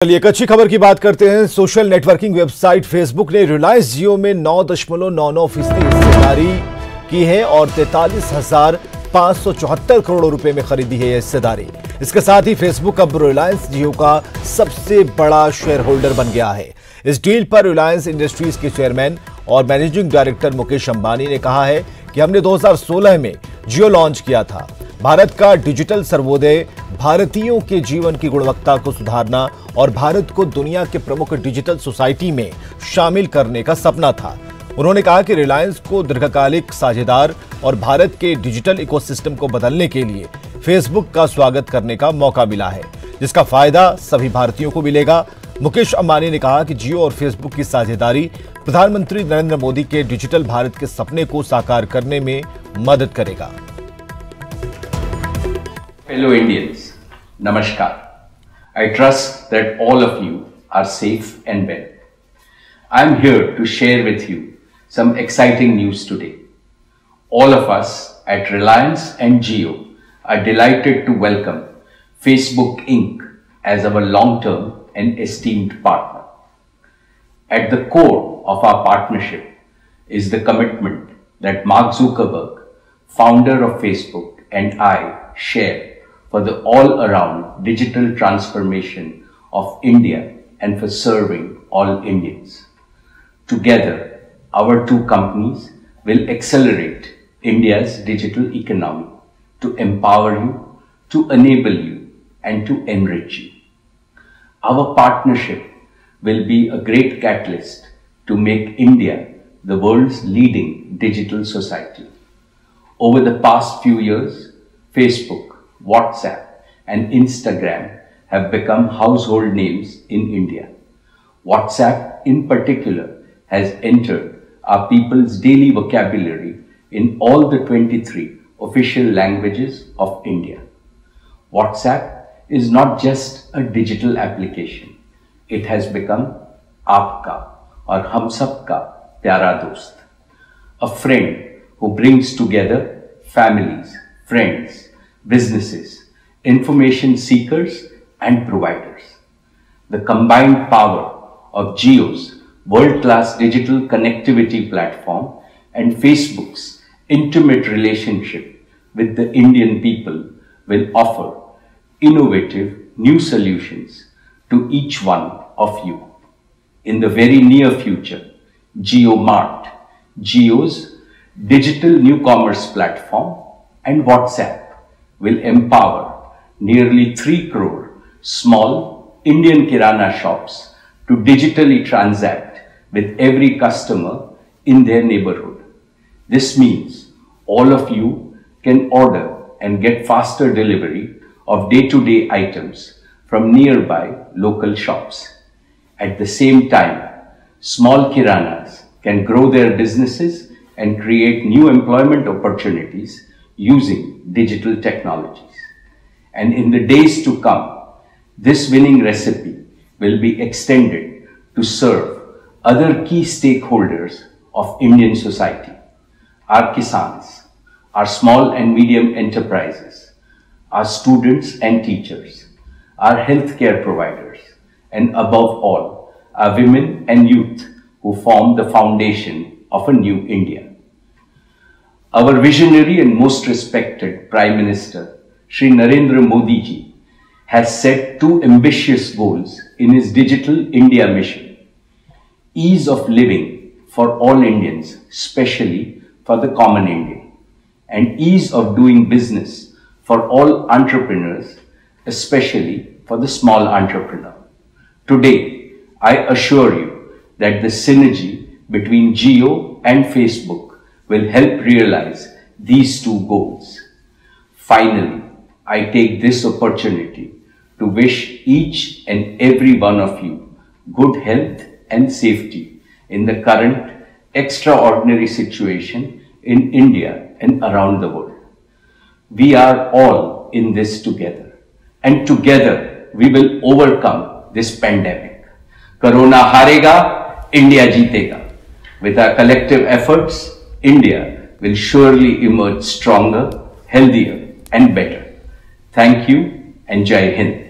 चलिए एक अच्छी खबर की बात करते हैं। सोशल नेटवर्किंग वेबसाइट फेसबुक ने रिलायंस जियो में 9.99% हिस्सेदारी की है और 43,574 करोड़ रुपए में खरीदी है यह हिस्सेदारी। इसके साथ ही फेसबुक अब रिलायंस जियो का सबसे बड़ा शेयर होल्डर बन गया है। इस डील पर रिलायंस इंडस्ट्रीज के चेयरमैन और मैनेजिंग डायरेक्टर मुकेश अंबानी ने कहा है कि हमने 2016 में जियो लॉन्च किया था। भारत का डिजिटल सर्वोदय भारतीयों के जीवन की गुणवत्ता को सुधारना और भारत को दुनिया के प्रमुख डिजिटल सोसाइटी में शामिल करने का सपना था। उन्होंने कहा कि रिलायंस को दीर्घकालिक साझेदार और भारत के डिजिटल इकोसिस्टम को बदलने के लिए फेसबुक का स्वागत करने का मौका मिला है, जिसका फायदा सभी भारतीयों को मिलेगा। मुकेश अंबानी ने कहा कि जियो और फेसबुक की साझेदारी प्रधानमंत्री नरेंद्र मोदी के डिजिटल भारत के सपने को साकार करने में मदद करेगा। Fellow Indians, Namaskar. I trust that all of you are safe and well. I am here to share with you some exciting news today. All of us at Reliance and Jio are delighted to welcome Facebook Inc. as our long-term and esteemed partner. At the core of our partnership is the commitment that Mark Zuckerberg, founder of Facebook, and I share for the all-around digital transformation of India and for serving all Indians. Together, our two companies will accelerate India's digital economy to empower you, to enable you, and to enrich you. Our partnership will be a great catalyst to make India the world's leading digital society. Over the past few years, Facebook, WhatsApp and Instagram have become household names in India. WhatsApp in particular has entered our people's daily vocabulary in all the 23 official languages of India. WhatsApp is not just a digital application. It has become Aapka or Hum Sabka Pyara Dost, a friend who brings together families, friends, businesses, information seekers and providers. The combined power of Jio's world-class digital connectivity platform and Facebook's intimate relationship with the Indian people will offer innovative new solutions to each one of you. In the very near future, JioMart, Jio's digital new commerce platform, and WhatsApp will empower nearly 3 crore small Indian Kirana shops to digitally transact with every customer in their neighborhood. This means all of you can order and get faster delivery of day-to-day items from nearby local shops. At the same time, small Kiranas can grow their businesses and create new employment opportunities using digital technologies. And in the days to come, this winning recipe will be extended to serve other key stakeholders of Indian society: our Kisans, our small and medium enterprises, our students and teachers, our healthcare providers, and above all, our women and youth who form the foundation of a new India. Our visionary and most respected Prime Minister, Shri Narendra Modi ji, has set two ambitious goals in his Digital India mission: ease of living for all Indians, especially for the common Indian, and ease of doing business for all entrepreneurs, especially for the small entrepreneur. Today, I assure you that the synergy between Jio and Facebook will help realize these two goals. Finally, I take this opportunity to wish each and every one of you good health and safety in the current extraordinary situation in India and around the world. We are all in this together, and together we will overcome this pandemic. Corona harega, India jeetega. With our collective efforts, India will surely emerge stronger, healthier and better. Thank you and Jai Hind.